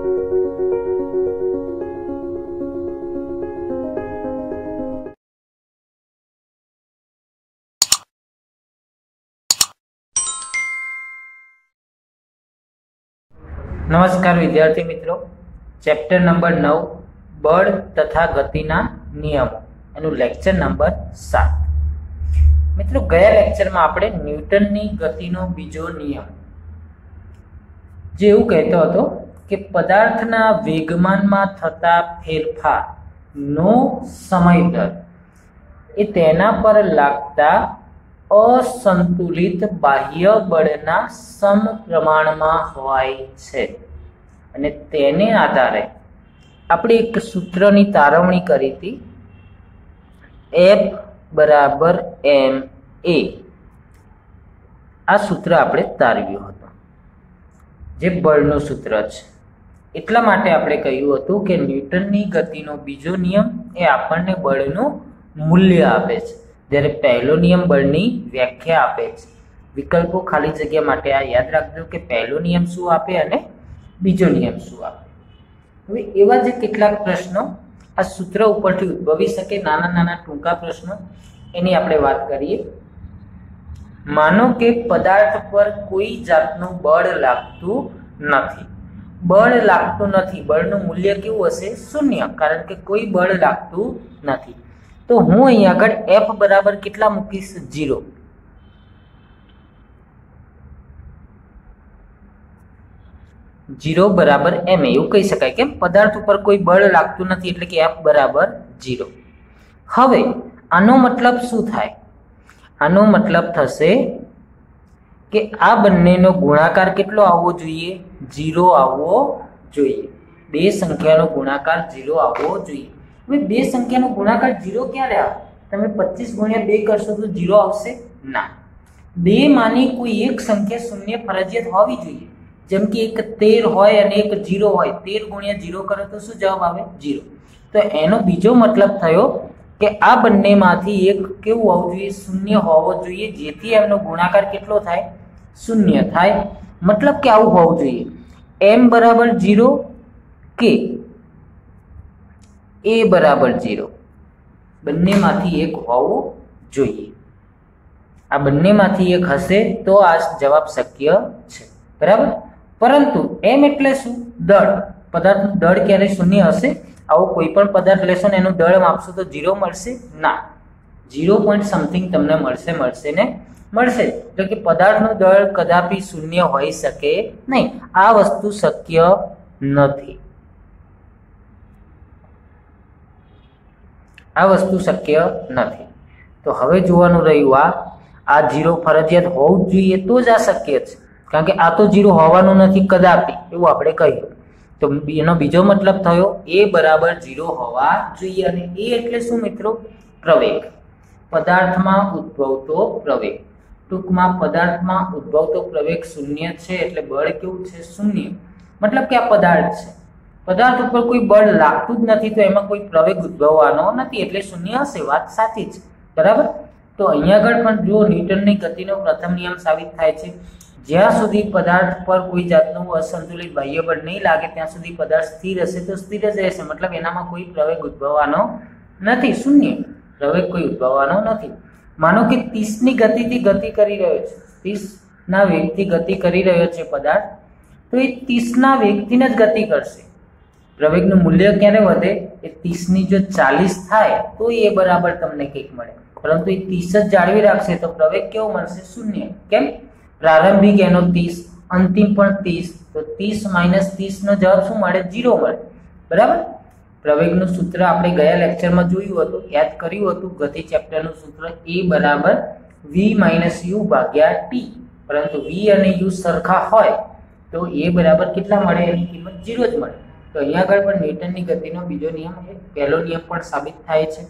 नमस्कार विद्यार्थी मित्रों, चैप्टर नंबर 9 बल तथा गतिना नियमों एनु लेक्चर नंबर 7। मित्रों, गया लेक्चर में आपणे न्यूटननी गतिनो बीजो नियम जे एवुं कहेतो हतो के पदार्थना वेगमानमां थता फेरफारनो समय दर ए तेना पर लागता असंतुलित बाह्य बळना समप्रमाणमां होय छे अने तेने आधारे આપણે એક સૂત્રની તારવણી કરી હતી, F બરાબર ma। આ સૂત્ર આપણે તારવ્યું હતું જે બળનું સૂત્ર છે। એટલા માટે આપણે કહ્યું હતું કે ન્યૂટનની ગતિનો બીજો નિયમ એ આપણને બળનું મૂલ્ય આપે છે, જ્યારે પહેલો નિયમ બળની વ્યાખ્યા આપે છે। વિકલ્પો ખાલી જગ્યા માટે આ યાદ રાખજો કે પહેલો નિયમ શું આપે અને બીજો નિયમ શું આપે। હવે એવા જે કેટલાક પ્રશ્નો આ સૂત્ર ઉપરથી ઉદ્ભવી શકે, નાના નાના ટૂંકા પ્રશ્નો, એની આપણે વાત કરીએ। માનો કે પદાર્થ પર કોઈ જાતનું બળ લાગતું નથી, બળ લાગતું નથી, બળનું મૂલ્ય કેવું હશે? શૂન્ય, કારણ કે કોઈ બળ લાગતું નથી। તો હું અહીં આગળ F બરાબર કેટલા મૂકીશ? 0। 0 बराबर ma એવું કહી શકાય, કેમ? પદાર્થ ઉપર કોઈ બળ લાગતું નથી એટલે કે F બરાબર 0। હવે આનો મતલબ શું થાય? આનો મતલબ થશે કે આ બંનેનો ગુણાકાર કેટલો આવવો જોઈએ? 0 આવવો જોઈએ। બે સંખ્યાનો ગુણાકાર 0 આવવો જોઈએ। હવે બે સંખ્યાનો ગુણાકાર 0 ક્યારે આવે? તમે 25 ગુણ્યા 2 કરશો તો 0 આવશે? ના, બે માની કોઈ એક સંખ્યા શૂન્ય ફરજિયાત હોવી જોઈએ। જેમ કે એક 13 હોય અને એક 0 હોય, 13 ગુણ્યા 0 કરો તો શું જવાબ આવે? 0। તો એનો બીજો મતલબ થયો કે આ બંનેમાંથી એક કેવું હોવું જોઈએ? શૂન્ય હોવો જોઈએ, જેથી એમનો ગુણાકાર કેટલો થાય? શૂન્ય થાય। મતલબ કે આવું હોવું જોઈએ, m બરાબર 0 કે a બરાબર 0, બંનેમાંથી એક હોવું જોઈએ। આ બંનેમાંથી એક હશે તો આ જવાબ શક્ય છે, બરાબર। પરંતુ m એટલે શું? દળ। પદાર્થનું દળ ક્યારે શૂન્ય હશે? આવો કોઈ પણ પદાર્થ લેશો ને એનું દળ માપશો તો 0 મળશે? ના, 0 પોઈન્ટ સમથિંગ તમને મળશે ને મળશે। એટલે કે પદાર્થનું દળ કદાપી શૂન્ય હોઈ શકે નહીં, આ વસ્તુ શક્ય નથી, આ વસ્તુ શક્ય નથી। તો હવે જોવાનું રહ્યું આ 0 ફરજિયાત હોવું જ જોઈએ તો જ આ શક્ય છે, કારણ કે આ તો 0 હોવાનું નથી કદાપી, એવું આપણે કહ્યું। તો એનો બીજો મતલબ થયો a બરાબર 0 હોવા જોઈએ। અને a એટલે શું મિત્રો? પ્રવેગ, પદાર્થમાં ઉદ્ભવતો પ્રવેગ। ટૂંકમાં પદાર્થમાં ઉદ્ભવતો પ્રવેગ શૂન્ય છે એટલે બળ કેવું છે? શૂન્ય। મતલબ કે આ પદાર્થ છે, પદાર્થ ઉપર કોઈ બળ લાગતું જ નથી તો એમાં કોઈ પ્રવેગ ઉદ્ભવવાનો નથી એટલે શૂન્ય હશે। વાત સાચી છે, બરાબર। તો અહીંયા આગળ પણ જો ન્યૂટનની ગતિનો પ્રથમ નિયમ સાબિત થાય છે, જ્યાં સુધી પદાર્થ પર કોઈ જાતનું અસંતુલિત બાહ્ય બળ નહીં લાગે ત્યાં સુધી પદાર્થ સ્થિર હશે તો સ્થિર જ રહેશે। મતલબ એનામાં કોઈ પ્રવેગ ઉદ્ભવવાનો નથી, શૂન્ય, પ્રવેગ કોઈ ઉદ્ભવવાનો નથી। માનો કે 30 ની ગતિથી ગતિ કરી રહ્યો છે, 30 ના વેગથી ગતિ કરી રહ્યો છે પદાર્થ, તો એ 30 ના વેગથી જ ગતિ કરશે। પ્રવેગનું મૂલ્ય ક્યારે વધે? એ 30 ની જો 40 થાય તો એ બરાબર તમને કંઈક મળે, પરંતુ એ 30 જ જાળવી રાખશે તો પ્રવેગ કેવો મળશે? શૂન્ય। કેમ? પ્રારંભિક એનો 30, અંતિમ પણ 30, તો 30 માઇનસ 30 નો જવાબ શું મળે? 0 મળે, બરાબર। પ્રવેગનું સૂત્ર આપણે ગયા લેક્ચરમાં જોયું હતું, યાદ કર્યું હતું, ગતિ ચેપ્ટરનું સૂત્ર a બરાબર v માઇનસ u ભાગ્યા t, પરંતુ v અને u સરખા હોય તો a બરાબર કેટલા મળે? એની કિંમત 0 જ મળે। તો અહીંયા આગળ પણ ન્યૂટનની ગતિનો બીજો નિયમ એ પહેલો નિયમ પણ સાબિત થાય છે।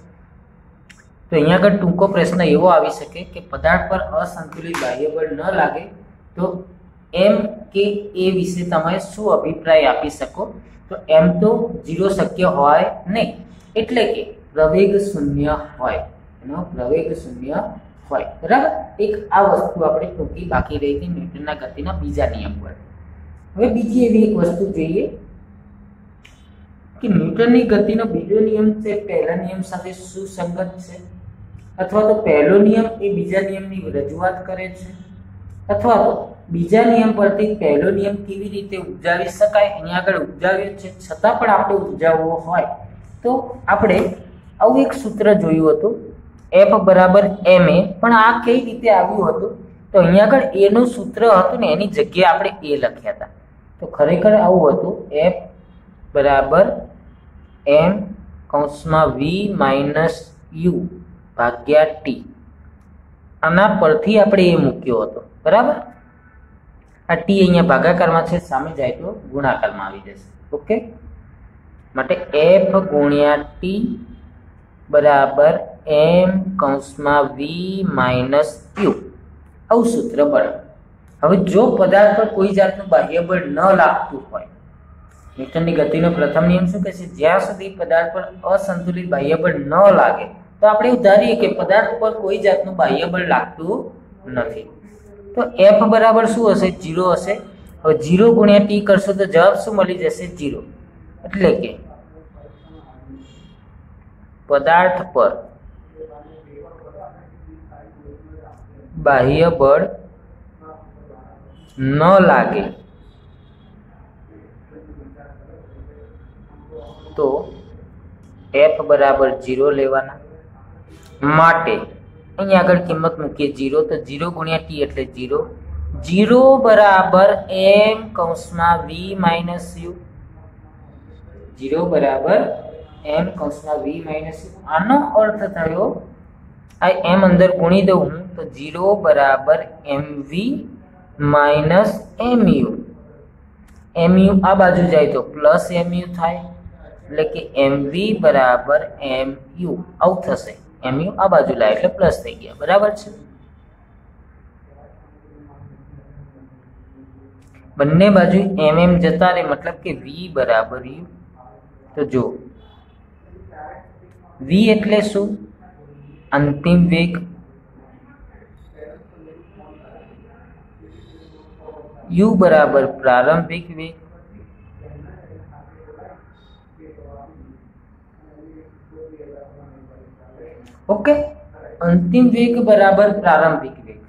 તો અહીંયા આગળ ટૂંકો પ્રશ્ન એવો આવી શકે કે પદાર્થ પર અસંતુલિત બાહ્ય બળ ન લાગે તો m કે a વિશે તમે શું અભિપ્રાય આપી શકો? તો m તો 0 શક્ય હોય નહીં, એટલે કે પ્રવેગ શૂન્ય હોય, એનો પ્રવેગ શૂન્ય હોય, બરાબર। એક આ વસ્તુ આપણે ટૂંકી બાકી રહી હતી ન્યૂટનના ગતિના બીજા નિયમ પર। હવે બીજી એવી એક વસ્તુ જોઈએ ન્યૂટનની ગતિનો બીજો નિયમ છે પહેલા નિયમ સાથે સુસંગત છે, અથવા તો પહેલો નિયમ એ બીજા નિયમની રજૂઆત કરે છે, અથવા તો બીજા નિયમ પરથી પહેલો નિયમ કેવી રીતે ઉપજાવી શકાય એની આગળ ઉપજાવ્યો છે, છતાં પણ આપણે ઉપજાવવો હોય તો આપણે આવું એક સૂત્ર જોયું હતું F બરાબર ma, પણ આ કઈ રીતે આવ્યું હતું તો અહીંયા આગળ a નું સૂત્ર હતું ને એની જગ્યાએ આપણે a લખ્યા હતા. તો ખરેખર આવું હતું F બરાબર m કૌંસમાં v માઇનસ u ભાગ્યા t. આના પરથી આપણે એ મૂક્યો હતો, બરાબર. આ t અહીંયા ભાગાકારમાં છે, સામે જાય તો ગુણાકારમાં આવી જશે. ઓકે, માટે f ગુણ્યા t બરાબર m કૌંસમાં v માઇનસ u આવું સૂત્ર બને. હવે જો પદાર્થ પર કોઈ જાતનું બાહ્ય બળ ન લાગતું હોય, ન્યૂટનની ગતિનો પ્રથમ નિયમ શું કહે છે? જ્યાં સુધી પદાર્થ પર અસંતુલિત બાહ્ય બળ ન લાગે તો આપણે ધારીએ કે પદાર્થ પર કોઈ જાતનું બાહ્ય બળ લાગતું નથી, તો f બરાબર શું હશે? 0 હશે. હવે 0 ગુણ્યા t કરશો તો જવાબ શું મળી જશે? 0. એટલે કે પદાર્થ પર બાહ્ય બળ ન લાગે તો f બરાબર 0 લેવાના. માટે અહીંયા આગળ કિંમત મૂકીએ 0, તો 0 ગુણ્યા t એટલે 0. 0 બરાબર m કૌંસમાં v માઇનસ u. 0 બરાબર m કૌંસમાં v માઇનસ u. આનો અર્થ થયો, આ m અંદર ગુણી દઉં હું તો 0 બરાબર mv માઇનસ mu. mu આ બાજુ જાય તો પ્લસ mu થાય, એટલે કે mv બરાબર mu આવું થશે. mu આ બાજુ લાય એટલે પ્લસ થઈ ગયા, બરાબર છે. બંને બાજુ mm જતા રહે, મતલબ કે v બરાબર u. તો જો v એટલે શું? અંતિમ વેગ. u બરાબર પ્રારંભિક વેગ. ઓકે, અંતિમ વેગ બરાબર પ્રારંભિક વેગ.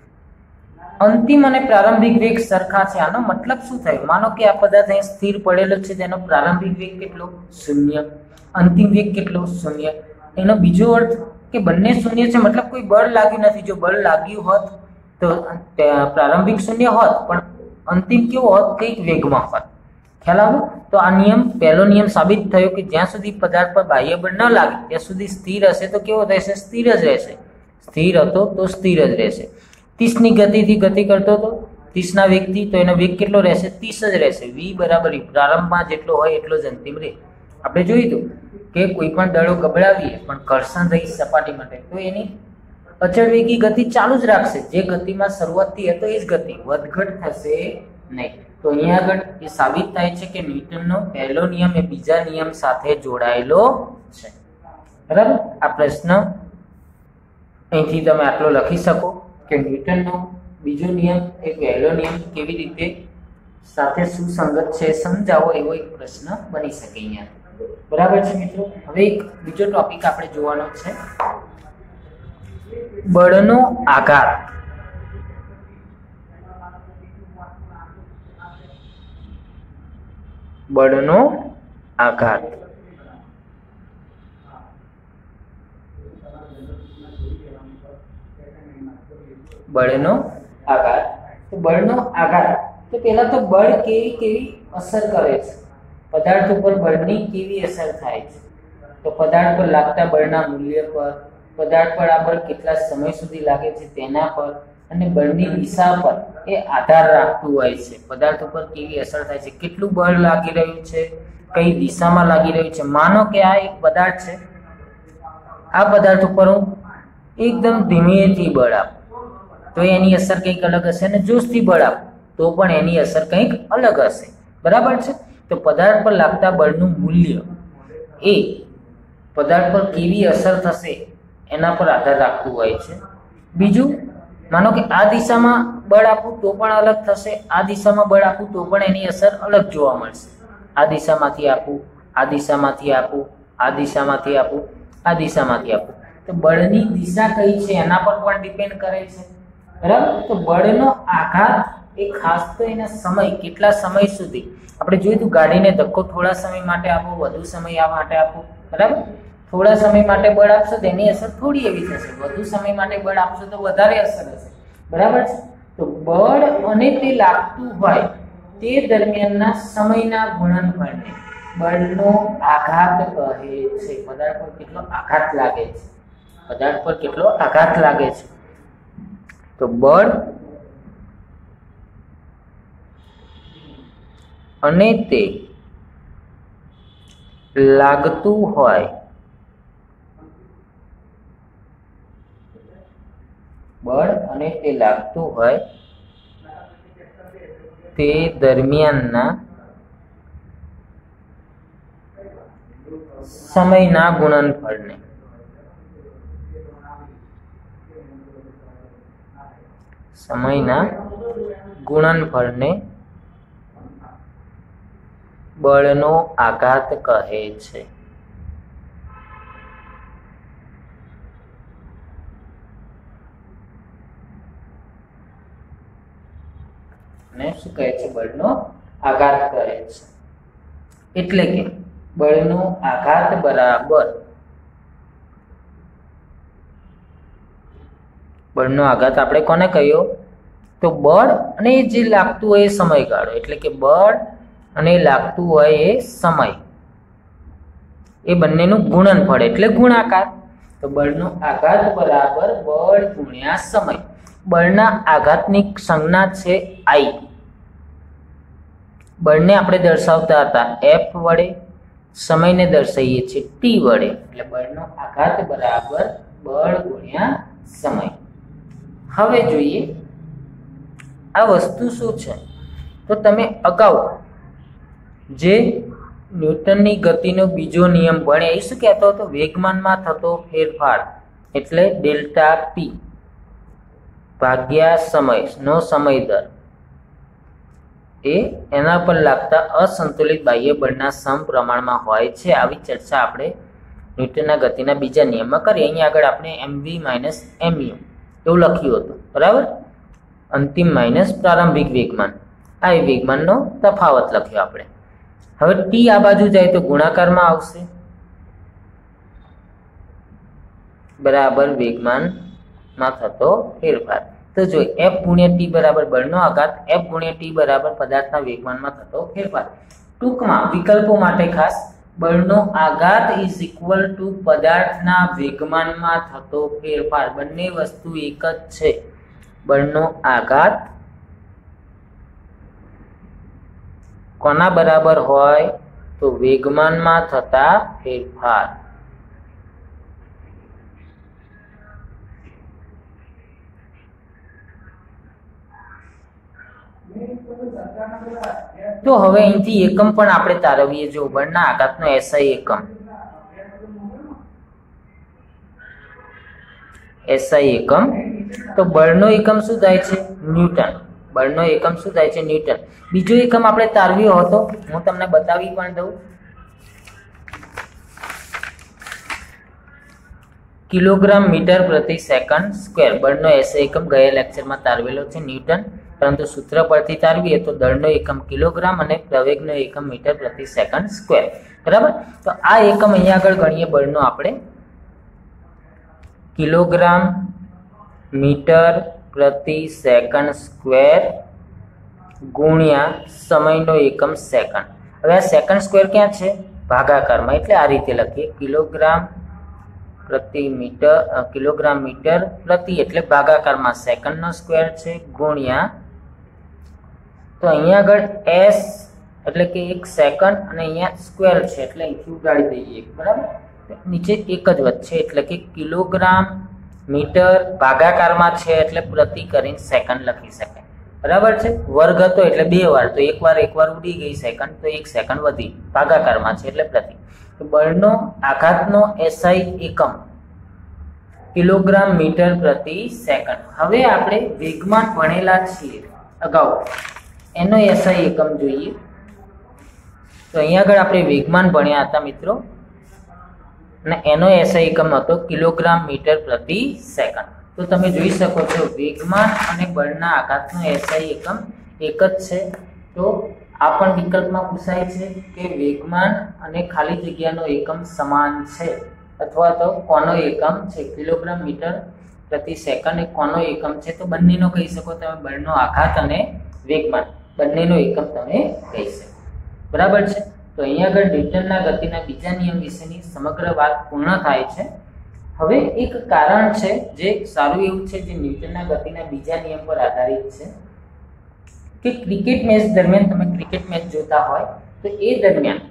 અંતિમ અને પ્રારંભિક વેગ સરખા છે. આનો મતલબ શું થાય? માનો કે આ પદાર્થ અહીં સ્થિર પડેલો છે, તેનો પ્રારંભિક વેગ કેટલો? 0. અંતિમ વેગ કેટલો? 0. એનો બીજો અર્થ કે બંને 0 છે, મતલબ કોઈ બળ લાગ્યું નથી. જો બળ લાગ્યું હોત તો પ્રારંભિક 0 હોત, પણ અંતિમ કેવો હોત? કઈક વેગમાં હોત. ખ્યાલ આવ્યો? તો આ નિયમ, પહેલો નિયમ સાબિત થયો કે જ્યાં સુધી પદાર્થ પર બાહ્ય બળ ન લાગે ત્યાં સુધી સ્થિર હશે તો કેવો રહેશે? સ્થિર જ રહેશે. સ્થિર હતો તો સ્થિર જ રહેશે. 30 ની ગતિથી ગતિ કરતો હતો, 30 ના વેગથી, તો એનો વેગ કેટલો રહેશે? 30 જ રહેશે. v બરાબર પ્રારંભમાં જેટલો હોય એટલો જ અંતિમ રહે. આપણે જોયું હતું કે કોઈ પણ દળો ગબડાવીએ પણ ઘર્ષણ રહી સપાટી માટે, તો એની અચળ વેગી ગતિ ચાલુ જ રાખશે. જે ગતિમાં શરૂઆતથી હતો એ જ ગતિ, વધઘટ થશે નહીં. તો અહીંયા આગળ એ સાબિત થાય છે કે ન્યૂટનનો પહેલો નિયમ એ બીજા નિયમ સાથે જોડાયેલો છે, બરાબર. આ પ્રશ્ન અહીંથી તમે આટલો લખી શકો કે ન્યૂટનનો બીજો નિયમ એ પહેલો નિયમ કેવી રીતે સાથે સુસંગત છે સમજાવો એવો એક પ્રશ્ન બની શકે અહીંયા, બરાબર છે મિત્રો. હવે એક બીજો ટોપિક આપણે જોવાનો છે, બળનો આઘાત. બળનો આઘાત. બળનો આઘાત. તો બળનો આઘાત તો પહેલા તો બળ કેવી અસર કરે છે, પદાર્થ ઉપર બળની કેવી અસર થાય છે? તો પદાર્થ પર લાગતા બળના મૂલ્ય પર, પદાર્થ પર આ બળ કેટલા સમય સુધી લાગે છે તેના પર, અને બળની દિશા પર એ આધાર રાખતું હોય છે. પદાર્થ ઉપર કેવી અસર થાય છે, કેટલું બળ લાગી રહ્યું છે, કઈ દિશામાં લાગી રહ્યું છે. માનો કે આ એક પદાર્થ છે, આ પદાર્થ ઉપર હું એકદમ ધીમેથી બળ આપું તો એની અસર કંઈક અલગ હશે, અને જોશથી બળ આપું તો પણ એની અસર કંઈક અલગ હશે, બરાબર છે. તો પદાર્થ પર લાગતા બળનું મૂલ્ય એ પદાર્થ પર કેવી અસર થશે એના પર આધાર રાખતું હોય છે. બીજું, માનો કે આ દિશામાં બળ આપું તો પણ અલગ થશે, આ દિશામાં બળ આપું તો પણ એની અસર અલગ જોવા મળશે. આ દિશામાંથી આપું, આ દિશામાંથી આપું, આ દિશામાંથી આપું, આ દિશામાંથી આપું, તો બળની દિશા કઈ છે એના પર પણ ડિપેન્ડ કરે છે, બરાબર. તો બળનો આઘાત એ ખાસ તો એના સમય, કેટલા સમય સુધી આપણે જોયું હતું, ગાડીને ધક્કો થોડા સમય માટે આપો, વધુ સમય આ માટે આપો, બરાબર. થોડા સમય માટે બળ આપશો તો એની અસર થોડી એવી થશે, વધુ સમય માટે બળ આપશો તો વધારે અસર હશે, બરાબર છે. તો બળ અને તે લાગતું હોય તે દરમિયાનના સમયના ગુણનફળને બળનો આઘાત કહે છે. પદાર્થ પર કેટલો આઘાત લાગે છે, પદાર્થ પર કેટલો આઘાત લાગે છે. તો બળ અને તે લાગતું હોય, બળ અને તે લાગતું હોય તે દરમિયાનના સમયના ગુણનફળને બળનો આઘાત કહે છે. ને શું કહે છે? બળનો આઘાત કહે છે. એટલે કે બળનો આઘાત બરાબર, બળનો આઘાત આપણે કોને કહ્યો? તો બળ અને જે લાગતું હોય એ સમયગાળો, એટલે કે બળ અને લાગતું હોય એ સમય, એ બંનેનું ગુણનફળ એટલે ગુણાકાર. તો બળનો આઘાત બરાબર બળ ગુણ્યા સમય. બળના આઘાતની સંજ્ઞા છે I. બળને આપણે દર્શાવતા હતા F વડે, સમયને દર્શાવીએ છીએ T વડે, એટલે બળનો આઘાત બરાબર બળ ગુણ્યા સમય. હવે જોઈએ આ વસ્તુ શું છે. તો તમે અગાઉ જે ન્યૂટનની ગતિનો બીજો નિયમ ભણ્યા, એ શું કહેતો હતો? વેગમાનમાં થતો ફેરફાર એટલે ડેલ્ટા P ભાગ્યા સમયનો સમય દર, એ એના પર લાગતા અસંતુલિત બાહ્ય બળના સમપ્રમાણમાં હોય છે. આવી ચર્ચા આપણે ન્યૂટનના ગતિના બીજા નિયમમાં કરી. અહીંયા આગળ આપણે mv માઇનસ mu એવું લખ્યું હતું, બરાબર. અંતિમ માઇનસ પ્રારંભિક વેગમાન, આ વેગમાનનો તફાવત લખ્યો આપણે. હવે ટી આ બાજુ જાય તો ગુણાકારમાં આવશે, બરાબર વેગમાનમાં થતો ફેરફાર. તો જો F ગુણ્યા ટી બરાબર બળનો આઘાત, F ગુણ્યા ટી બરાબર પદાર્થના વેગમાનમાં થતો ફેરફાર. ટૂંકમાં વિકલ્પો માટે ખાસ બળનો આઘાત ઇઝ ઇક્વલ ટુ પદાર્થના વેગમાનમાં થતો ફેરફાર. બંને વસ્તુ એક જ છે. બળનો આઘાત કોના બરાબર હોય? તો વેગમાનમાં થતા ફેરફાર. તો હવે અહીંથી એકમ પણ આપણે તારવીએ. જો બળના આઘાતનો SI એકમ, SI એકમ, તો બળનો એકમ શું થાય છે? ન્યૂટન. બળનો એકમ શું થાય છે? ન્યૂટન. બીજો એકમ આપણે તારવ્યો હતો, હું તમને બતાવી પણ દઉં. કિલોગ્રામ મીટર પ્રતિ સેકન્ડ સ્ક્વેર. બળનો SI એકમ ગયા લેક્ચરમાં તારવેલો છે ન્યૂટન, પરંતુ સૂત્ર પરથી તારવીએ તો દળનો એકમ કિલોગ્રામ અને પ્રવેગનો એકમ મીટર પ્રતિ સેકન્ડ સ્ક્વેર, બરાબર. તો આ એકમ અહીંયા આગળ ગણીએ બળનો આપણે કિલોગ્રામ મીટર પ્રતિ સેકન્ડ સ્ક્વેર ગુણ્યા સમયનો એકમ સેકન્ડ. હવે આ સેકન્ડ સ્ક્વેર ક્યાં છે? ભાગાકારમાં, એટલે આ રીતે લખીએ કિલોગ્રામ પ્રતિ મીટર, કિલોગ્રામ મીટર પ્રતિ એટલે ભાગાકારમાં સેકન્ડનો સ્ક્વેર છે ગુણ્યા, તો અહીંયા આગળ S એટલે કે 1 સેકન્ડ અને અહીંયા સ્ક્વેર છે એટલે અહીંથી ઉડાડી દઈએ, બરાબર. નીચે એક જ વચ્ચે એટલે કે કિલોગ્રામ મીટર ભાગાકારમાં છે એટલે પ્રતિ કરીને સેકન્ડ લખી શકાય, બરાબર છે. વર્ગ હતો એટલે 2 વાર, તો એક વાર ઉડી ગઈ સેકન્ડ, તો 1 સેકન્ડ વધી, ભાગાકારમાં છે એટલે પ્રતિ. તો બળનો આઘાતનો SI એકમ કિલોગ્રામ મીટર પ્રતિ સેકન્ડ. હવે આપણે વેગમાન ભણેલા છીએ અગાઉ, એનો SI એકમ જોઈએ. તો તો અહીંયા આગળ આપણે વેગમાન ભણ્યા હતા મિત્રો, અને એનો SI એકમ હતો કિલોગ્રામ મીટર પ્રતિ સેકન્ડ. તો તમે જોઈ શકો છો વેગમાન અને બળના આઘાતનો SI એકમ એક જ છે. તો આ પણ વિકલ્પમાં પૂછાય છે કે વેગમાન અને ખાલી જગ્યાનો એકમ સમાન છે અથવા તો કોનો એકમ છે, કિલોગ્રામ મીટર પ્રતિ સેકન્ડ એ કોનો એકમ છે. તો બંનેનો કહી શકો તમે, બળનો આઘાત અને વેગમાન બંનેનો એકમ તમે કહી શકો. બરાબર છે. તો અહીંયા આગળ ન્યૂટનના ગતિના બીજા નિયમ વિશેની સમગ્ર વાત પૂર્ણ થાય છે. હવે એક કારણ છે જે સારું એવું છે, જે ન્યૂટનના ગતિના બીજા નિયમ પર આધારિત છે કે ક્રિકેટ મેચ દરમિયાન તમે ક્રિકેટ મેચ જોતા હોય તો એ દરમિયાન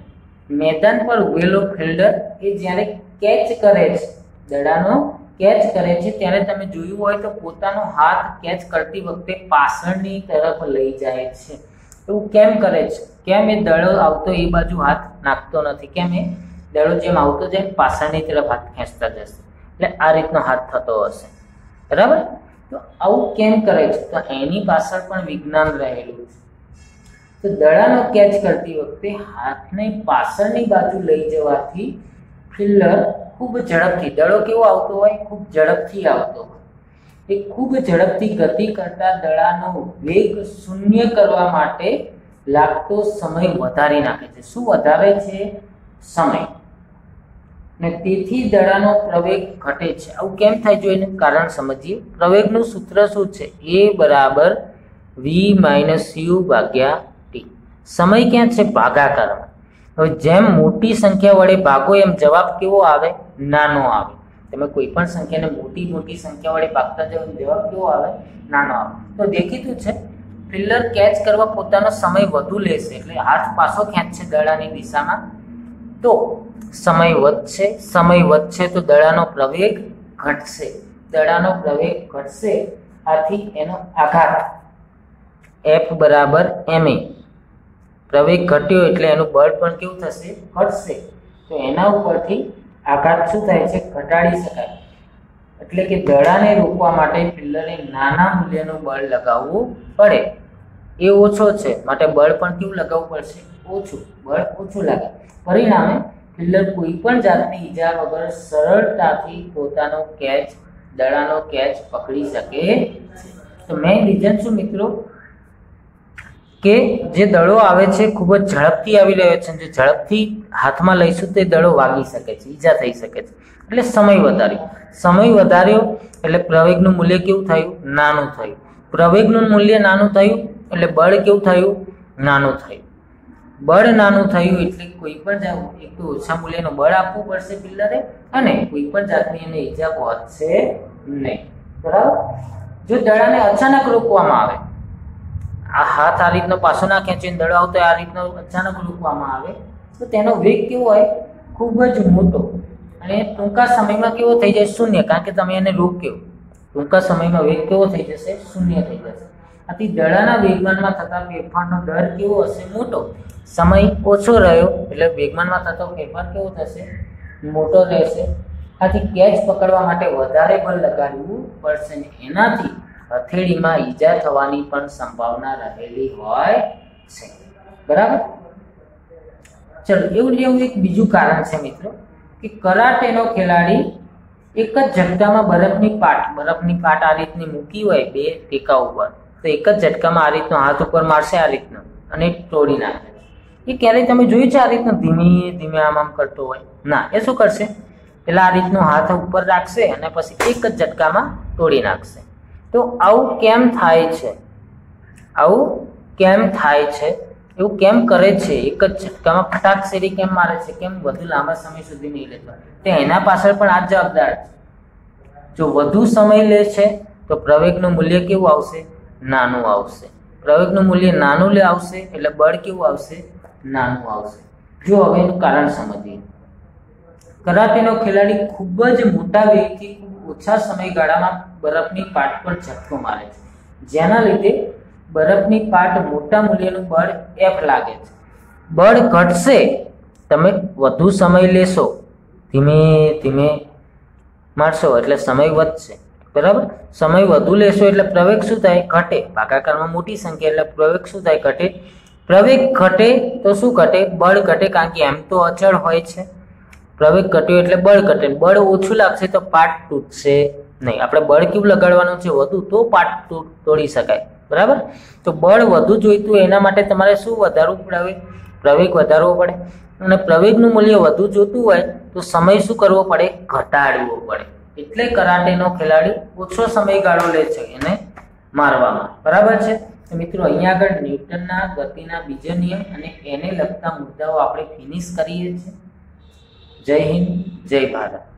મેદાન પર ઉભેલો ફિલ્ડર એ જ્યારે કેચ કરે છે, દડાનો કેચ કરે છે, ત્યારે તમે જોયું હોય તો પોતાનો હાથ કેચ કરતી વખતે પાછળની તરફ લઈ જાય છે. એવું કેમ કરે છે? કેમ એ દડો આવતો એ બાજુ હાથ નાખતો નથી? કેમ એ દડો જેમ આવતો જાય પાછળની તરફ હાથ ખેંચતા જશે? એટલે આ રીતનો હાથ થતો હશે. બરાબર? તો આવું કેમ કરે છે? તો એની પાછળ પણ વિજ્ઞાન રહેલું છે. તો દડાનો કેચ કરતી વખતે હાથને પાછળની બાજુ લઈ જવાથી ફિલ્ડર ખૂબ ઝડપથી, દડો કેવો આવતો હોય? ખૂબ ઝડપથી આવતો હોય. એ ખૂબ ઝડપથી ગતિ કરતા દડાનો વેગ શૂન્ય કરવા માટે લાગતો સમય વધારી નાખે છે. શું વધારે છે? સમય. ને તેથી દડાનો પ્રવેગ ઘટે છે. આવું કેમ થાય? જો એનું કારણ સમજીએ. પ્રવેગનું સૂત્ર શું છે? A બરાબર V માઇનસ U ભાગ્યા T. સમય ક્યાં છે? ભાગાકારમાં. હવે જેમ મોટી સંખ્યા વડે ભાગો એમ જવાબ કેવો આવે? નાનો આવે. તમે કોઈ પણ સંખ્યાને મોટી સંખ્યા વડે ભાગતા જાઓ જવાબ કેવો આવે? નાનો આવે. તો દેખીતું છે ફિલ્ડર કેચ કરવા પોતાનો સમય વધુ લેશે, એટલે હાથ પાછો ખેંચશે દડાની દિશામાં, તો સમય વધશે તો દડાનો પ્રવેગ ઘટશે. દડાનો પ્રવેગ ઘટશે, આથી એનો આઘાત F બરાબર ma. પ્રવેગ ઘટ્યો એટલે એનું બળ પણ કેવું થશે? ઘટશે. તો એના ઉપરથી આઘાત શું થાય છે? ઘટાડી શકાય. એટલે કે દડાને રોકવા માટે ફિલ્ડરે નાના મૂલ્યનું બળ લગાવવું પડે. એ ઓછો છે માટે બળ પણ કેવું લગાવવું પડશે? ઓછું. બળ ઓછું લાગે. પરિણામે ફિલ્ડર કોઈ પણ જાતની ઈજા વગર સરળતાથી પોતાનો કેચ, દડાનો કેચ પકડી શકે છે. તો મેઇન રીઝન શું મિત્રો? કે જે દડો આવે છે ખૂબ જ ઝડપથી આવી રહ્યો છે, જે ઝડપથી હાથમાં લઈશું તે દડો વાગી શકે છે, ઈજા થઈ શકે છે. એટલે સમય વધાર્યો એટલે પ્રવેગનું મૂલ્ય કેવું થયું? નાનું થયું. પ્રવેગનું મૂલ્ય નાનું થયું એટલે બળ કેવું થયું? નાનું થયું. બળ નાનું થયું એટલે કોઈ પણ એક તો ઓછા મૂલ્યનું બળ આપવું પડશે ફિલ્ડરે, અને કોઈ પણ જાતની એને ઈજા પહોંચશે નહીં. બરાબર? જો દડાને અચાનક રોકવામાં આવે, આ હાથ આ રીતનો પાછો ના ખેંચીને દડો આવતો આ રીતનો અચાનક રોકવામાં આવે તો તેનો વેગ કેવો હોય? ખૂબ જ મોટો, અને ટૂંકા સમયમાં કેવો થઈ જાય? શૂન્ય. કારણ કે તમે એને રોક્યો, ટૂંકા સમયમાં વેગ કેવો થઈ જશે? શૂન્ય થઈ જશે. આથી દડાના વેગમાનમાં થતા ફેરફારનો દર કેવો હશે? મોટો. સમય ઓછો રહ્યો એટલે વેગમાનમાં થતો ફેરફાર કેવો થશે? મોટો રહેશે. આથી કેચ પકડવા માટે વધારે બળ લગાડવું પડશે, ને એનાથી હથેળીમાં ઈજા થવાની પણ સંભાવના રહેલી હોય છે. બરાબર? ચલો, એવું એક બીજું કારણ છે મિત્રો કે કરાટેનો ખેલાડી એક જ ઝટકામાં બરફની પાટ આ રીતની મૂકી હોય બે ટેકા ઉપર, તો એક જ ઝટકામાં આ રીતનો હાથ ઉપર મારશે આ રીતનો અને તોડી નાખે. એ ક્યારેય તમે જોયું છે આ રીતનું ધીમે ધીમે આમ કરતો હોય? ના. એ શું કરશે? પેલા આ રીતનો હાથ ઉપર રાખશે અને પછી એક જ ઝટકામાં તોડી નાખશે. તો આવું કેમ થાય છે? એવું કેમ કરે છે? એક જ ઝટકામાં ફટાક શેરી કેમ મારે છે? કેમ વધુ લાંબા સમય સુધી નહીં લેતો? તો એના પાછળ પણ આ જ જવાબદાર છે. જો વધુ સમય લે છે તો પ્રવેગનું મૂલ્ય કેવું આવશે? નાનું આવશે. પ્રવેગનું મૂલ્ય નાનું આવશે એટલે બળ કેવું આવશે? નાનું આવશે. જો હવે એનું કારણ સમજીએ. કરાટેનો ખેલાડી ખૂબ જ મોટા વેગથી ખૂબ ઓછા સમયગાળામાં બરફની પાટ પર ઝટકો મારે છે, જેના લીધે બરફની પાટ મોટા મૂલ્યનું બળ F લાગે છે. બળ ઘટશે, તમે વધુ સમય લેશો, ધીમે ધીમે મારશો એટલે સમય વધશે. બરાબર? સમય વધુ લેશો એટલે પ્રવેગ શું થાય? ઘટે. ભાગાકારમાં મોટી સંખ્યા એટલે પ્રવેગ શું થાય? ઘટે. પ્રવેગ ઘટે તો શું ઘટે? બળ ઘટે, કારણ કે એમ તો અચળ હોય છે. પ્રવેગ ઘટ્યો એટલે બળ ઘટે. બળ ઓછું લાગશે તો પાટ તૂટશે નહીં. આપણે બળ કેવું લગાડવાનું છે? વધુ, તો પાટ તોડી શકાય. બરાબર? તો બળ વધુ જોઈતું એના માટે તમારે શું વધારવું પડે? પ્રવેગ વધારવો પડે. અને પ્રવેગનું મૂલ્ય વધુ જોતું હોય તો સમય શું કરવો પડે? ઘટાડવો પડે. એટલે કરાટેનો ખેલાડી ઓછો સમયગાળો લે છે એને મારવામાં. બરાબર છે? તો મિત્રો, અહીંયા આગળ ન્યૂટનના ગતિના બીજો નિયમ અને એને લગતા મુદ્દાઓ આપણે ફિનિશ કરીએ છીએ. જય હિન્દ, જય ભારત.